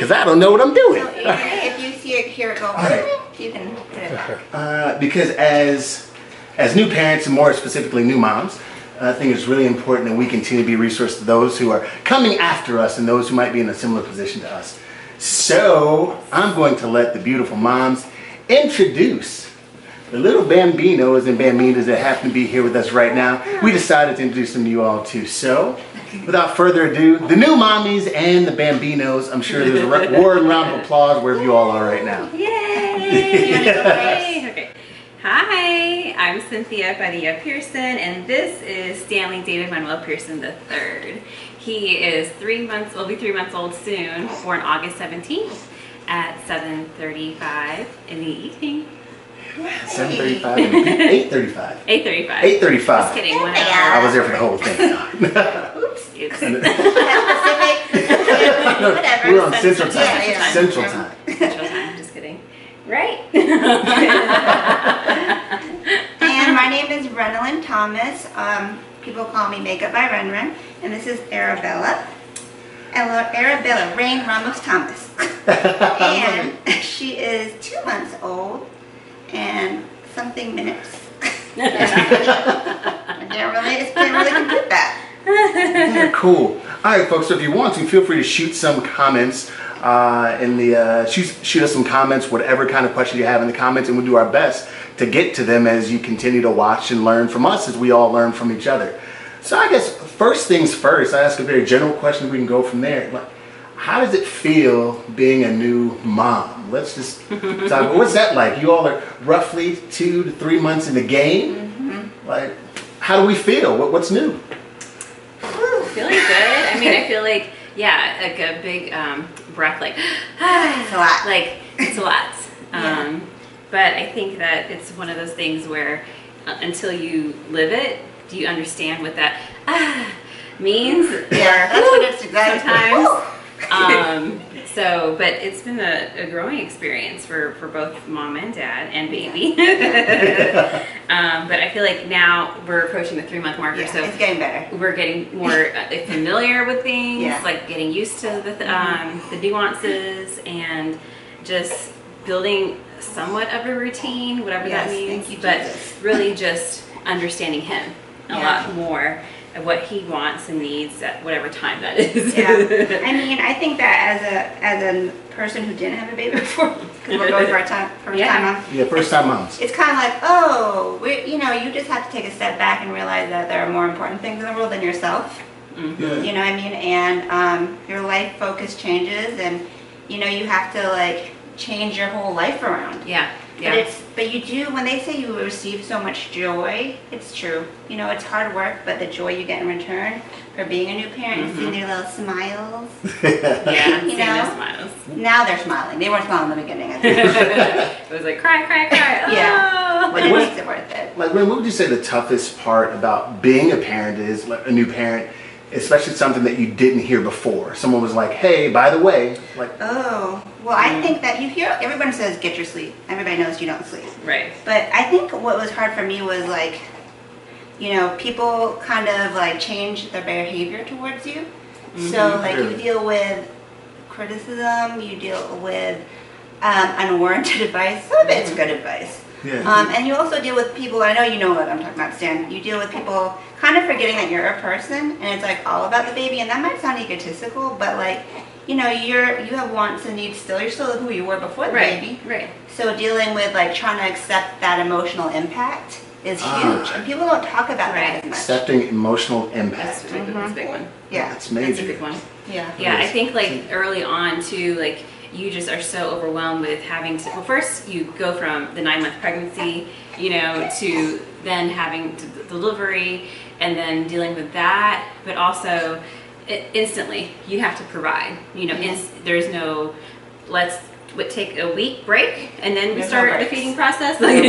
because I don't know what I'm doing. So if you see it, hear it go, you can put it back. Because as new parents, and more specifically new moms, I think it's really important that we continue to be a resource to those who are coming after us and those who might be in a similar position to us. So I'm going to let the beautiful moms introduce the little bambinos and bambinas that happen to be here with us right now. We decided to introduce them to you all too. So without further ado, the new mommies and the bambinos. I'm sure there's a roaring round of applause wherever you all are right now. Yay! Okay. Hi, I'm Cynthia Pearson, and this is Stanley David Manuel Pearson III. He is 3 months, will be 3 months old soon, born August 17th at 7:35 in the evening. 7:35, 8:35. 8:35. 8:35. Just kidding. I was there for the whole thing. Oops. It's Whatever. We're on Central Time. Yeah. Central Time. Central Time. Just kidding. Right. And my name is Renalyn Thomas. People call me Makeup by Ren, and this is Arabella. Arabella Rain Ramos Thomas. And she is 2 months old and something minutes. I can't really compute that. Yeah, cool. All right, folks. So if you want to, feel free to shoot some comments shoot us some comments, whatever kind of questions you have in the comments, and we'll do our best to get to them as you continue to watch and learn from us as we all learn from each other. So I guess first things first, I ask a very general question. We can go from there. Like, how does it feel being a new mom? Let's just talk. What's that like? You all are roughly 2 to 3 months in the game. Mm-hmm. Like, how do we feel? What's new? Feeling good. I mean, I feel like, yeah, like a big breath, like, it's a lot. Like, it's a lot. Yeah. But I think that it's one of those things where until you live it, do you understand what that means? Yeah, that's what it's exactly. Sometimes. But it's been a growing experience for both mom and dad and baby. But I feel like now we're approaching the 3 month marker, so it's getting better. We're getting more familiar with things, like getting used to the nuances and just building somewhat of a routine, whatever that means. But really just understanding him a lot more of what he wants and needs at whatever time that is. Yeah, I mean, I think that as a person who didn't have a baby before, because we're both first time moms. Yeah, first time moms. It's kind of like, oh, you just have to take a step back and realize that there are more important things in the world than yourself. Mm-hmm. Yeah. You know what I mean? And your life focus changes, and you have to like change your whole life around. Yeah. But you do, when they say you receive so much joy, it's true. It's hard work, but the joy you get in return for being a new parent and seeing their little smiles. Yeah, seeing their smiles. Now they're smiling. They weren't smiling in the beginning, I think. It was like, cry. Oh. Yeah. But it makes it worth it. Like, what would you say the toughest part about being a parent is, like a new parent, especially something that you didn't hear before? Someone was like, hey, by the way, like... Oh, well, I think that you hear, everyone says, get your sleep. Everybody knows you don't sleep. Right. But I think what was hard for me was like, people kind of like change their behavior towards you. Mm-hmm. So like you deal with criticism, you deal with unwarranted advice. Some of it's good advice. Yeah. And you also deal with people, I know you know what I'm talking about, Stan. You deal with people kind of forgetting that you're a person and it's like all about the baby, and that might sound egotistical, but like, you have wants and needs still. You're still who you were before the baby. Right. So dealing with like trying to accept that emotional impact is huge, and people don't talk about that as much. Accepting emotional impact. That's a big one. Yeah. That's major. That's a big one. Yeah. Yeah, I think like early on too, like you just are so overwhelmed with having to, well, first you go from the 9 month pregnancy, to then having delivery and then dealing with that, but also instantly you have to provide, there's no, let's take a week break and then we start the feeding process, like,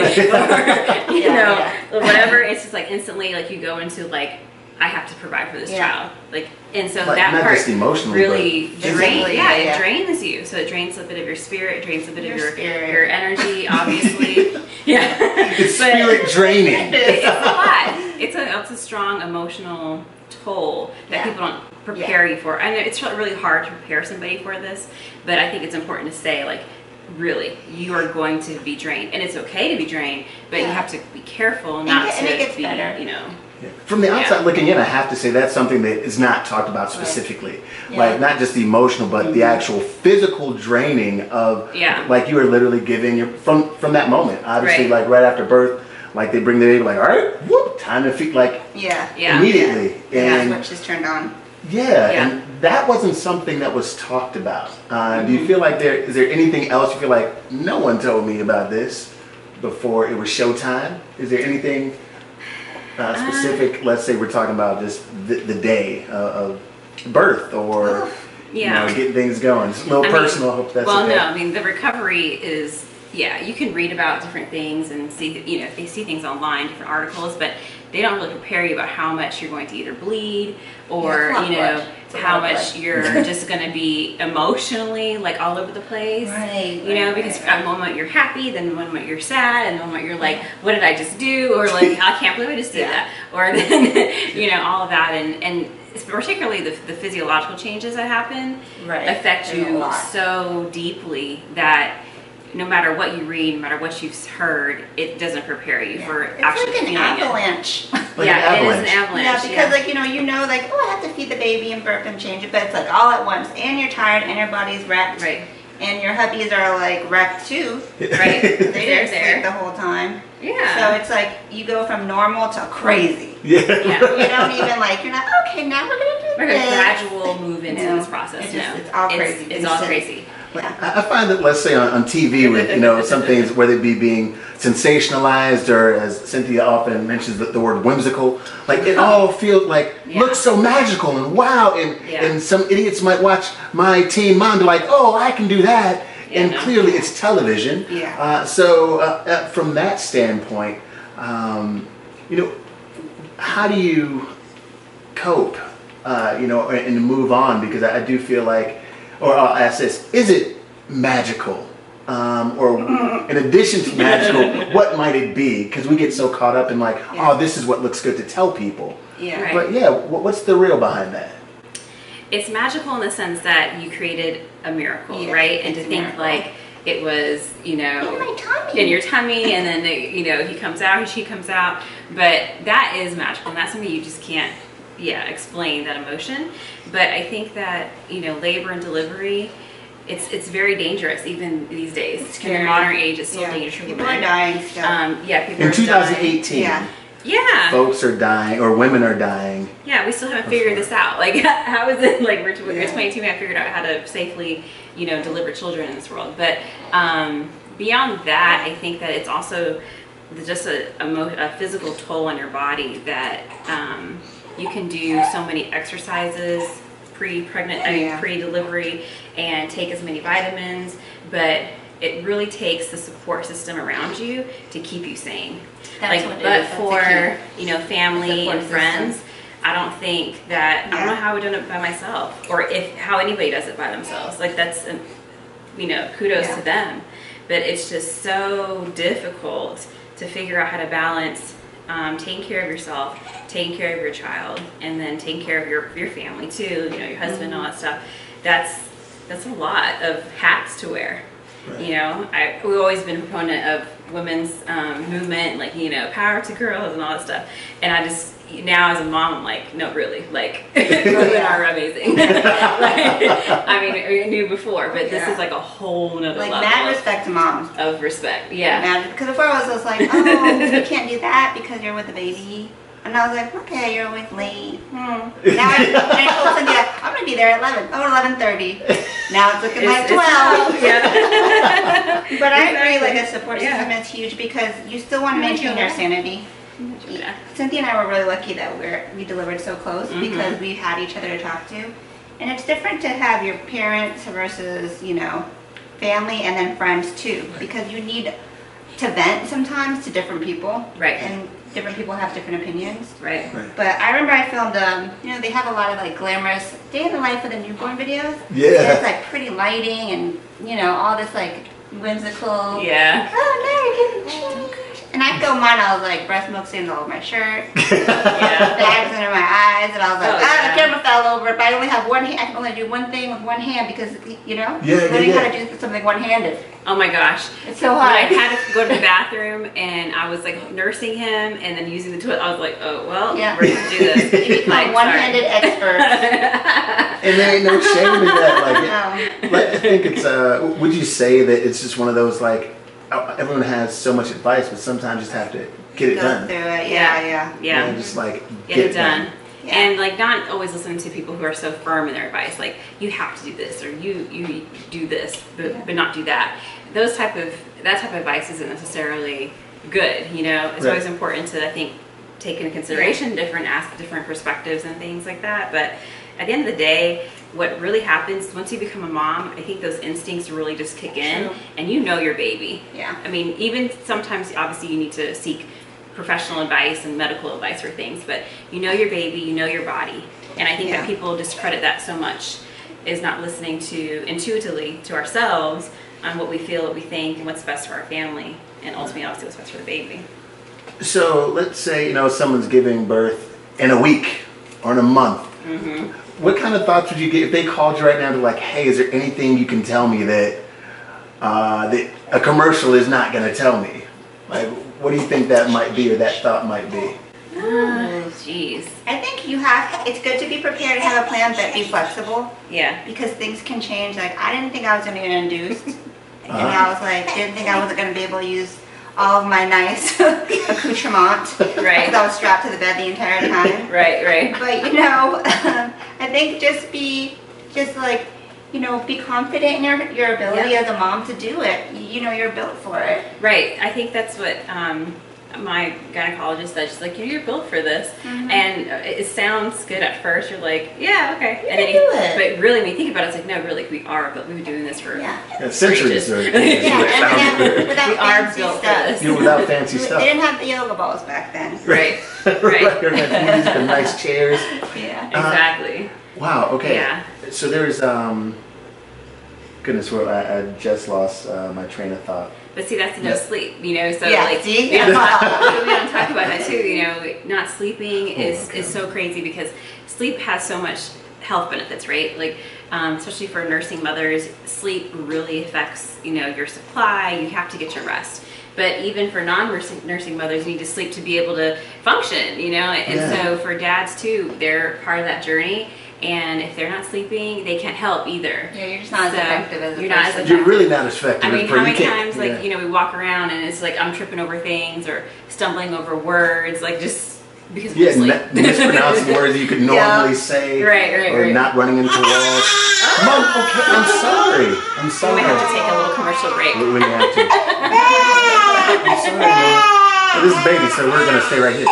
or, whatever. It's just like instantly, like you go into like, I have to provide for this child, like, and so like, that part really it drains you. So it drains a bit of your spirit, it drains a bit of your energy, obviously. Yeah, it's spirit draining. It's a lot. It's a that's a strong emotional toll that Yeah. people don't prepare you for. I know it's really hard to prepare somebody for this, but I think it's important to say, like, really, you are going to be drained, and it's okay to be drained, but you have to be careful not and it to gets be, better. you know. From the outside looking in, I have to say that's something that is not talked about specifically. Yeah. Like, not just the emotional, but the actual physical draining of, like, you are literally giving your, from that moment. Obviously, like, right after birth, like, they bring the baby, like, all right, whoop, time to feed, like, immediately. Yeah. And Switch just turned on. and that wasn't something that was talked about. Do you feel like is there anything else you feel like no one told me about this before it was showtime? Is there anything specific? Let's say we're talking about just the day of birth, or you know, getting things going. It's a little personal. I hope that's okay. No, I mean, the recovery is, you can read about different things and see, you know, if they see things online, different articles, but they don't really prepare you about how much you're going to either bleed or, you know, how much you're just going to be emotionally, like, all over the place. You know, because at one moment you're happy, then one moment you're sad, and one moment you're like, what did I just do? Or like, I can't believe I just did that. Or then, you know, all of that. And particularly the physiological changes that happen affect you so deeply that no matter what you read, no matter what you've heard, it doesn't prepare you for actually feeling it. It's like an avalanche. Like an avalanche. It is an avalanche. Yeah, because like, you know, like, oh, I have to feed the baby and burp and change it, but it's like all at once, and you're tired, and your body's wrecked, and your hubbies are like wrecked too, they didn't sleep the whole time. So it's like you go from normal to crazy. You don't even like, you're not, okay, now we're gonna do this. A gradual move into this process. It's all crazy. It's all crazy. I find that, let's say on TV, with, you know, some things, whether it be being sensationalized, or as Cynthia often mentions, the word whimsical, like, it all feels like, looks so magical and wow, and some idiots might watch my teen mom be like, oh, I can do that, and clearly it's television. So from that standpoint, you know, how do you cope, you know, and move on? Because I do feel like, or I'll ask this, is it magical? Or in addition to magical, what might it be? Because we get so caught up in like, oh, this is what looks good to tell people. But what's the real behind that? It's magical in the sense that you created a miracle, right? And to think like it was, you know, in your tummy, and then, you know, he comes out, she comes out. But that is magical, and that's something you just can't explain, that emotion. But I think that, you know, labor and delivery, it's very dangerous even these days. In the modern age, it's still dangerous for people are dying still. People in are 2018 dying. Folks are dying, or women are dying. We still haven't figured this out. Like, how is it, like, we're 22, we haven't figured out how to safely, you know, deliver children in this world. But beyond that, I think that it's also just a physical toll on your body, that you can do so many exercises pre-delivery, and take as many vitamins, but it really takes the support system around you to keep you sane. But for, you know, family and friends, I don't think that, I don't know how I would do it by myself, or how anybody does it by themselves. Like, that's, you know, kudos to them. But it's just so difficult to figure out how to balance taking care of yourself, taking care of your child, and then taking care of your family too, you know, your husband and all that stuff. That's a lot of hats to wear. You know, we've always been a proponent of women's movement, like, you know, power to girls and all that stuff. And I just, now as a mom, I'm like, no, really, like, women are amazing. Like, I mean, I knew before, but this is like a whole nother level. Like, mad respect to moms. Of respect, Because before I was just like, oh, you can't do that because you're with a baby. And I was like, okay, you're always late. Now I told Cynthia, I'm going to be there at 11. Oh, 11:30. Now it's looking like 12. But I agree, like, a support system is huge, because you still want to maintain your sanity. Cynthia and I were really lucky that we delivered so close, because we had each other to talk to. And it's different to have your parents versus, you know, family, and then friends too, because you need to vent sometimes to different people. And different people have different opinions. But I remember I filmed, you know, they have a lot of like glamorous day in the life of the newborn videos. It's like pretty lighting and, you know, all this like whimsical. Oh, no, you're getting changed. And I filmed mine, I was like, breast milk stains all over my shirt, Yeah. bags under my eyes, and I was like, Oh, yeah. the camera fell over, but I only have one hand, I can only do one thing with one hand because, you know, learning how to do something one-handed. Oh my gosh. It's so When I hard. had to go to the bathroom and I was like nursing him and then using the toilet, I was like, oh, well, Yeah. we're going to do this. You become Like, a one-handed expert. And there ain't no shame in that. No. Like, I think it's, would you say that it's just one of those, like, everyone has so much advice, but sometimes you just have to get it Go done. through it, yeah. Yeah. Just like Get it done. Yeah. And like not always listening to people who are so firm in their advice, like you have to do this or you do this, but not do that. That type of advice isn't necessarily good. You know, it's Right. always important to, I think, take into consideration different perspectives and things like that. But at the end of the day, what really happens once you become a mom, I think those instincts really just kick in. True. And you know your baby. Yeah. I mean, even sometimes obviously you need to seek professional advice and medical advice for things, but you know your baby, you know your body. And I think that people discredit that so much, is not listening to intuitively to ourselves on what we feel, what we think, and what's best for our family, and ultimately obviously what's best for the baby. So let's say, you know, someone's giving birth in a week or in a month. Mm-hmm. What kind of thoughts would you get if they called you right now to like, hey, is there anything you can tell me that that a commercial is not going to tell me? Like, what do you think that might be, or that thought might be? Oh, jeez. I think it's good to be prepared to have a plan, but be flexible. Yeah. Because things can change. Like, I didn't think I was going to get induced. And I was like, didn't think I wasn't going to be able to use all of my nice accoutrement. Right. Because I was strapped to the bed the entire time. Right. But, you know, I think just like, you know, be confident in your ability as a mom to do it. You know, you're built for it. Right. I think that's what my gynecologist said. She's like, you're built for this. Mm-hmm. And it sounds good at first. You're like, yeah, okay. You And can then do it. But really, when you think about it, it's like, no, really, we are, but we've been doing this for Centuries. ages. Yeah, and without We are fancy built for stuff. this. You without fancy They stuff. didn't have the yoga balls back then. Right. Right. The nice chairs. Yeah. Exactly. Wow. Okay. Yeah. So there's goodness, well, I just lost my train of thought. But see, that's no sleep, you know, so Yeah, like, see? we don't talk about that too, you know, not sleeping is so crazy because sleep has so much health benefits, right? Like, especially for nursing mothers, sleep really affects, you know, your supply, you have to get your rest. But even for non-nursing mothers, you need to sleep to be able to function, you know, and so for dads too, they're part of that journey. And if they're not sleeping, they can't help either. Yeah, you're just not as effective as a you're not as person. You're really not as effective. I mean, as how many you can't- times, like, you know, we walk around and it's like I'm tripping over things or stumbling over words, like just because of sleep. Mispronouncing words you could normally say. Right. Or not running into walls. Mom, okay, I'm sorry. I'm We sorry. might have to take a little commercial break. We have to. I'm sorry, man. So this is baby, so we're going to stay right here.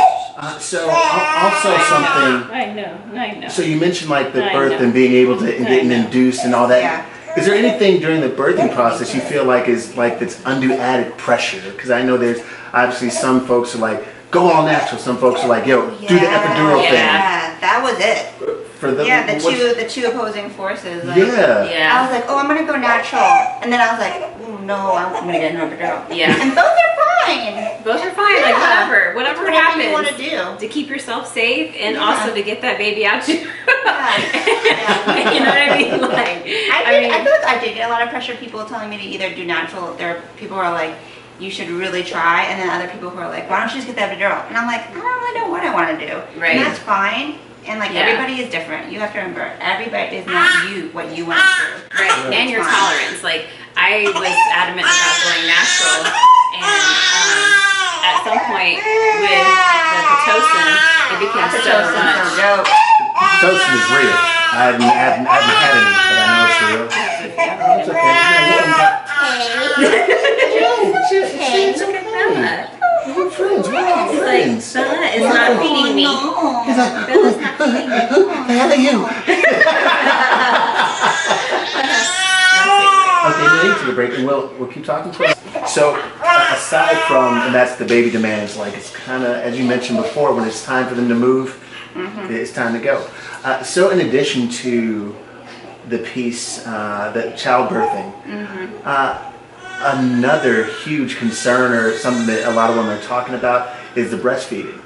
So also something. I know. So you mentioned like the I birth know. and being able to and getting know. induced and all that. Yeah. Is there anything during the birthing process you feel like is like that's undue added pressure? Because I know there's obviously some folks are like go all natural. Some folks are like do the epidural Yeah, that was it. thing. For the The two opposing forces. Like, yeah. I was like, oh, I'm gonna go natural, and then I was like, oh no, I'm gonna get an epidural. Yeah. And both are fine. Both are fine, like Yeah. whatever Whatever happens. you want to do. To keep yourself safe and Yeah. also to get that baby out you. Yeah. You know what I mean? Like, I feel like I did get a lot of pressure. People telling me to either do natural. There are people who are like, you should really try, and then other people who are like, why don't you just get the epidural? And I'm like, I don't really know what I want to do. Right. And that's fine. And like everybody is different. You have to remember, everybody is not what you want to do. Right, and your tolerance. Like, I was adamant about going natural, and at some point with the Pitocin, it became so much. Pitocin is real. I haven't had any, but I know it's real. It's okay. Look at Bella. We're friends. We're all It's friends. like, Bella is not feeding me. He's like, Bella's not feeding me. the hell are you? Okay, we'll get to the break and we'll keep talking to us. So, aside from, and that's the baby demands, like it's kind of, as you mentioned before, when it's time for them to move, it's time to go. So in addition to the piece, the childbirthing, Another huge concern, or something that a lot of women are talking about, is the breastfeeding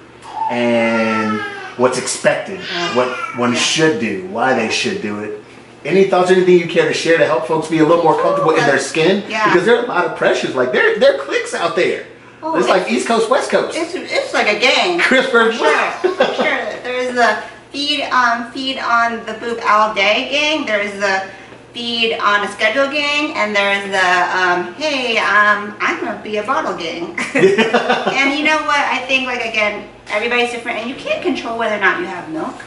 and what's expected, what one should do, why they should do it. Any thoughts or anything you care to share to help folks be a little more comfortable in their skin? Yeah. Because there are a lot of pressures. Like there are cliques out there. Oh, it's like East Coast, West Coast. It's like a gang. CRISPR. Sure. There's the feed on the boob all day gang. There's the feed on a schedule gang, and there's the hey, I'm gonna be a bottle gang. And you know what? I think, like, again, everybody's different, and you can't control whether or not you have milk.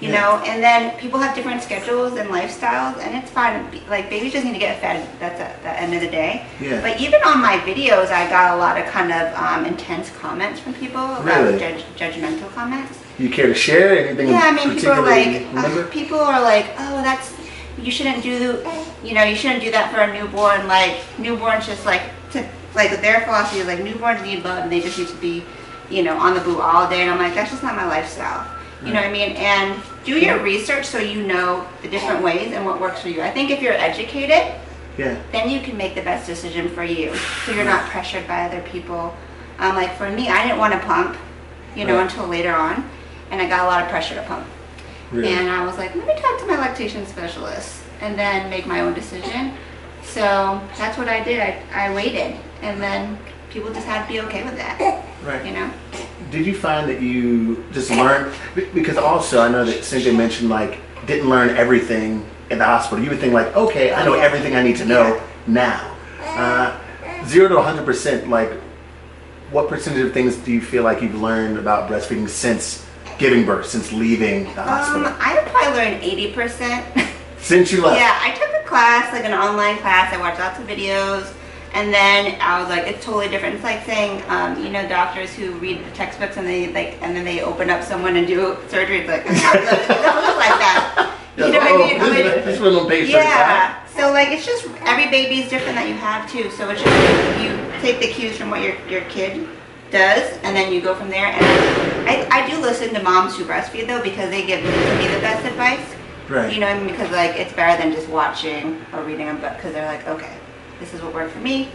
You know, and then people have different schedules and lifestyles, and it's fine. Like, babies just need to get fed. That's at the end of the day. Yeah. But even on my videos, I got a lot of kind of intense comments from people about judgmental comments. You care to share anything? Yeah, I mean, people are like, oh, that's, you shouldn't do, you shouldn't do that for a newborn. Like, newborns just like their philosophy is like newborns need love, and they just need to be, on the boo all day. And I'm like, that's just not my lifestyle. You know what I mean? And do your research so you know the different ways and what works for you. I think if you're educated, then you can make the best decision for you. So you're not pressured by other people. Like for me, I didn't want to pump, until later on. And I got a lot of pressure to pump. Really? And I was like, let me talk to my lactation specialist and then make my own decision. So that's what I did. I waited. And then people just had to be okay with that. Right. Did you find that you just learned, because also I know that Cynthia mentioned, like, didn't learn everything in the hospital. You would think, like, okay, I know everything I need to know now. 0 to 100%, like, what percentage of things do you feel like you've learned about breastfeeding since giving birth, since leaving the hospital? I would probably learn 80%. Since you left? Yeah, I took a class, like an online class. I watched lots of videos. And then I was like, it's totally different. It's like saying, doctors who read the textbooks and then they open up someone and do surgery. It's like, it doesn't look like that. You know what I mean? This one on page 35. Yeah. So like, it's just, every baby is different that you have too. So it's just, you take the cues from what your kid does, and then you go from there. And I do listen to moms who breastfeed though, because they give me the best advice. Right. You know what I mean? Because like, it's better than just watching or reading them, but because they're like, okay, this is what worked for me,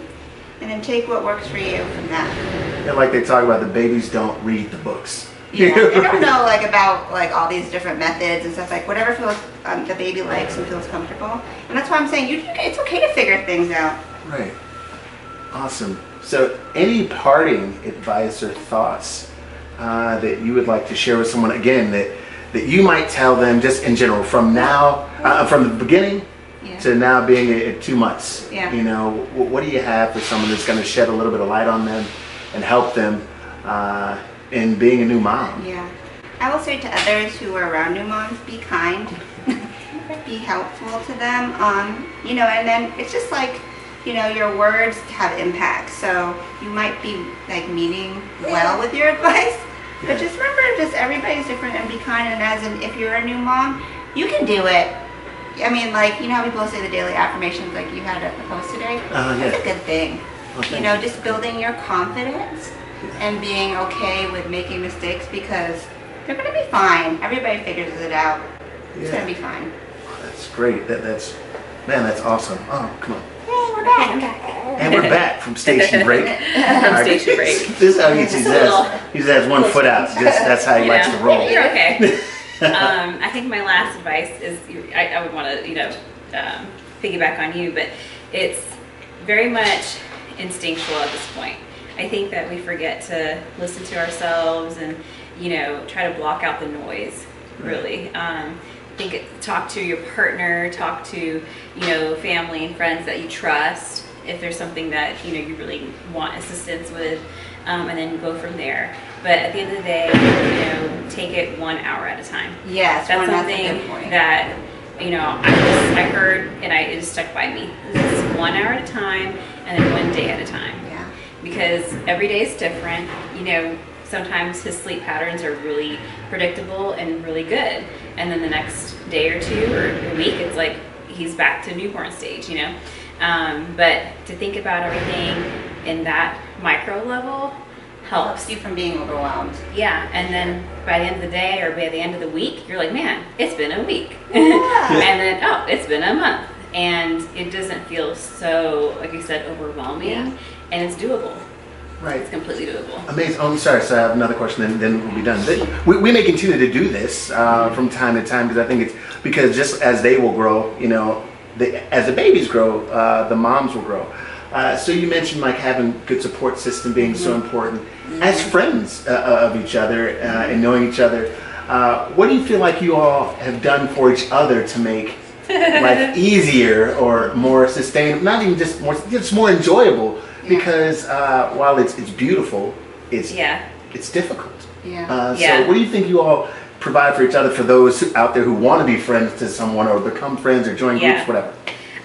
and then take what works for you from that. And like they talk about, the babies don't read the books. Yeah, they don't know like about like all these different methods and stuff. Like whatever feels the baby likes and feels comfortable, and that's why I'm saying it's okay to figure things out. Right. Awesome. So, any parting advice or thoughts that you would like to share with someone, again, that you might tell them just in general, from now, from the beginning to now being at 2 months? What do you have for someone that's going to shed a little bit of light on them and help them in being a new mom? Yeah. I will say to others who are around new moms, be kind, be helpful to them, and then it's just like, your words have impact. So you might be like meaning well with your advice, but just remember, just everybody's different, and be kind. And if you're a new mom, you can do it. I mean, like, how people say the daily affirmations, like you had a post today? That's a good thing. Well, just building your confidence and being okay with making mistakes, because they're going to be fine. Everybody figures it out. It's going to be fine. Oh, that's great. That's awesome. Oh, come on. We're back. And we're back from station break. Station break. This is how he gets his ass. He just has 1 foot out. That's how he likes to roll. You're okay. I think my last advice is, I would want to, piggyback on you, but it's very much instinctual at this point. I think that we forget to listen to ourselves and, try to block out the noise, really. Talk to your partner, talk to, family and friends that you trust, if there's something that, you really want assistance with, and then go from there. But at the end of the day, take it 1 hour at a time. Yes, that's something that, I heard, and it just stuck by me. This is 1 hour at a time, and then 1 day at a time. Yeah. Because every day is different. Sometimes his sleep patterns are really predictable and really good, and then the next day or two or a week, it's like he's back to newborn stage. But to think about everything in that micro level helps you from being overwhelmed. Yeah, and then by the end of the day or by the end of the week, you're like, man, it's been a week. And then, oh, it's been a month. and it doesn't feel so, like you said, overwhelming, and it's doable. Right. It's completely doable. Amazing. Oh, I'm sorry. So I have another question, then we'll be done. We may continue to do this from time to time, because I think it's because just as they will grow, you know, as the babies grow, the moms will grow. So you mentioned like having good support system being so important. As friends of each other and knowing each other, what do you feel like you all have done for each other to make life easier or more sustainable? Not even just more enjoyable. Because while it's beautiful, it's difficult. So what do you think you all provide for each other, for those out there who want to be friends to someone or become friends or join groups, whatever?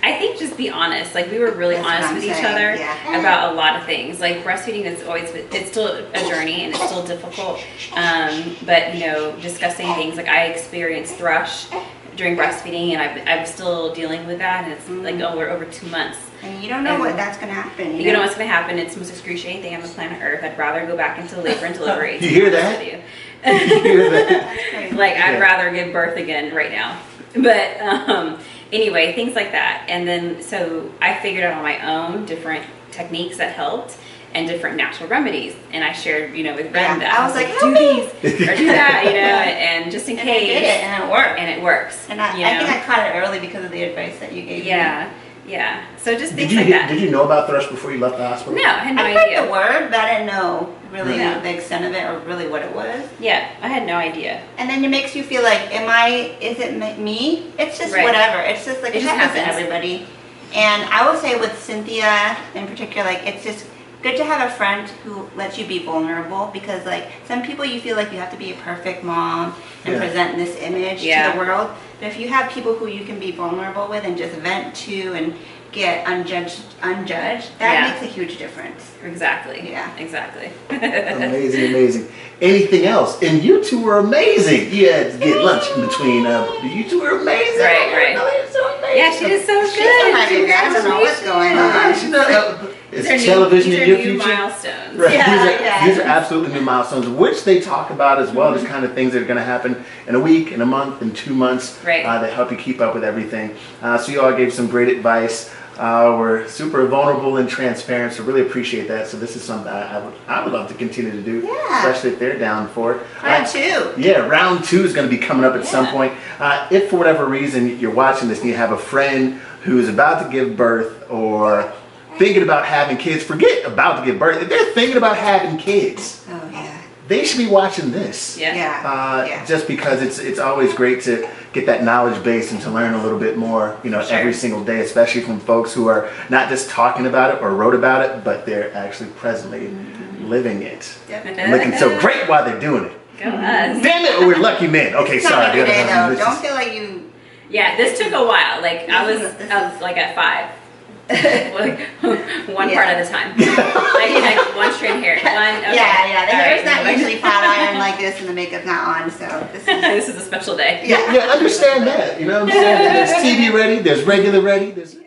I think just be honest. Like, we were really honest with each other about a lot of things. Like, breastfeeding is always, it's still a journey and it's still difficult. But, you know, discussing things, like I experienced thrush during breastfeeding, and I'm still dealing with that, and it's like over 2 months. And you don't know what that's going to happen. You don't know what's going to happen. It's the most excruciating thing on the planet Earth. I'd rather go back into labor and delivery. You hear that? You hear that? Like, I'd rather give birth again right now. But anyway, things like that. And then, so I figured out on my own different techniques that helped and different natural remedies. And I shared, you know, with Brenda. I was like, do these or do that, you know, and just in case. And I did it, and it worked. And it works. And I think I caught it early because of the advice that you gave me. Yeah. So just things like that. Did you know about thrush before you left the hospital? No, I had no idea. I heard the word, but I didn't know really the extent of it or really what it was. Yeah, I had no idea. And then it makes you feel like, is it me? It's just whatever. It's just like, it happens to everybody. And I will say with Cynthia in particular, like, it's just good to have a friend who lets you be vulnerable, because like some people you feel like you have to be a perfect mom and present this image to the world. But if you have people who you can be vulnerable with and just vent to and get unjudged, that makes a huge difference. Exactly. Yeah. Exactly. Amazing. Anything else? And you two were amazing. You had to get lunch in between. You two were amazing. Right. So amazing. Yeah, she did so good. I don't know what's going on. Is television in your future? Milestones. Right. These are absolutely new milestones, which they talk about as well. There's kind of things that are going to happen in a week, in a month, in 2 months that help you keep up with everything. So you all gave some great advice. We're super vulnerable and transparent, so really appreciate that. So this is something I would love to continue to do, especially if they're down for it. Round 2. Yeah, round 2 is going to be coming up at some point. If for whatever reason you're watching this and you have a friend who's about to give birth or thinking about having kids, forget about to give birth. If they're thinking about having kids, they should be watching this. Just because it's always great to get that knowledge base and to learn a little bit more, you know, every single day, especially from folks who are not just talking about it or wrote about it, but they're actually presently living it. And looking so great while they're doing it. Go us. Damn it, we're lucky men. Okay, sorry. Don't feel like you... Yeah, this took a while. Like, I was like at 5. Like one part at a time. like one straight hair. The hair's not usually flat iron like this, and the makeup's not on. So this is a special day. Understand that. You know what I'm saying? There's TV ready. There's regular ready. There's